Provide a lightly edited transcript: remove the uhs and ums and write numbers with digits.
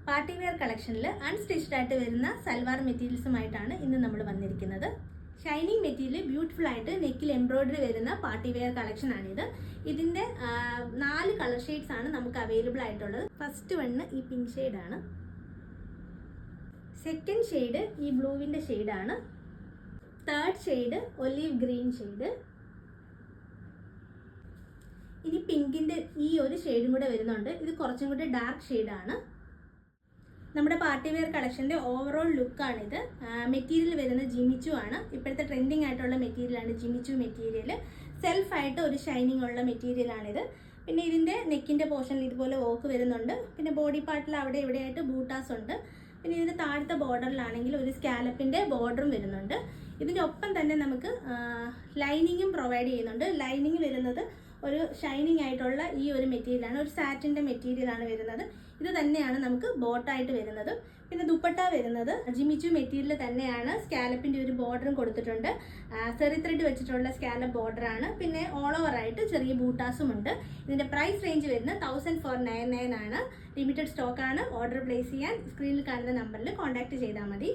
Party wear കളക്ഷനിൽ unstitched ആയിട്ട് വരുന്ന സൽവാർ മെറ്റീരിയൽസുമായിട്ടാണ് ഇന്ന് നമ്മൾ വന്നിരിക്കുന്നത്. ഷൈനിങ് മെറ്റീരിയൽ ബ്യൂട്ടിഫുൾ ആയിട്ട് നെക്കിൽ എംബ്രോയിഡറി വരുന്ന പാർട്ടി വെയർ കളക്ഷൻ ആണിത്. ഇതിൻ്റെ 4 കളർ ഷെയ്ഡ്സ് ആണ് നമുക്ക് അവൈലബിൾ ആയിട്ടുള്ളത്. ഫസ്റ്റ് വണ്ണ് ഈ പിങ്ക് ഷെയ്ഡാണ്, സെക്കൻഡ് ഷെയ്ഡ് ഈ ബ്ലൂവിൻ്റെ ഷെയ്ഡാണ്, third shade olive green shade, ഇനി പിങ്കിൻ്റെ ഈ ഒരു ഷെയ്ഡും കൂടെ വരുന്നുണ്ട്. ഇത് കുറച്ചും കൂടെ ഡാർക്ക് ഷെയ്ഡാണ്. നമ്മുടെ പാർട്ടി വെയർ കളക്ഷൻ്റെ ഓവറോൾ ലുക്കാണിത്. മെറ്റീരിയൽ വരുന്നത് ജിമിച്ചു ആണ്. ഇപ്പോഴത്തെ ട്രെൻഡിങ് ആയിട്ടുള്ള മെറ്റീരിയലാണ് ജിമിച്ചു മെറ്റീരിയൽ. സെൽഫായിട്ട് ഒരു ഷൈനിങ് ഉള്ള മെറ്റീരിയലാണിത്. പിന്നെ ഇതിൻ്റെ നെക്കിൻ്റെ പോർഷനിൽ ഇതുപോലെ വർക്ക് വരുന്നുണ്ട്. പിന്നെ ബോഡി പാർട്ടിൽ അവിടെ ഇവിടെയായിട്ട് ബൂട്ടാസ് ഉണ്ട്. പിന്നെ ഇതിൻ്റെ താഴത്തെ ബോർഡറിലാണെങ്കിൽ ഒരു സ്കാലപ്പിൻ്റെ ബോർഡറും വരുന്നുണ്ട്. ഇതിൻ്റെ ഒപ്പം തന്നെ നമുക്ക് ലൈനിങ്ങും പ്രൊവൈഡ് ചെയ്യുന്നുണ്ട്. ലൈനിങ് വരുന്നത് ഒരു ഷൈനിങ് ആയിട്ടുള്ള ഈ ഒരു മെറ്റീരിയലാണ്, ഒരു സാറ്റിൻ്റെ മെറ്റീരിയലാണ് വരുന്നത്. ഇത് തന്നെയാണ് നമുക്ക് ബോട്ടായിട്ട് വരുന്നത്. പിന്നെ ദുപ്പട്ട വരുന്നത് ജിമിച്ചു മെറ്റീരിയൽ തന്നെയാണ്. സ്കാലപ്പിൻ്റെ ഒരു ബോർഡറും കൊടുത്തിട്ടുണ്ട്. സെറി ത്രെഡ് വെച്ചിട്ടുള്ള സ്കാലപ്പ് ബോർഡറാണ്. പിന്നെ ഓൾ ഓവർ ആയിട്ട് ചെറിയ ബൂട്ടാസും ഉണ്ട്. ഇതിൻ്റെ പ്രൈസ് റേഞ്ച് വരുന്നത് 1499 ആണ്. ലിമിറ്റഡ് സ്റ്റോക്കാണ്. ഓർഡർ പ്ലേസ് ചെയ്യാൻ സ്ക്രീനിൽ കാണുന്ന നമ്പറിൽ കോൺടാക്ട് ചെയ്താൽ മതി.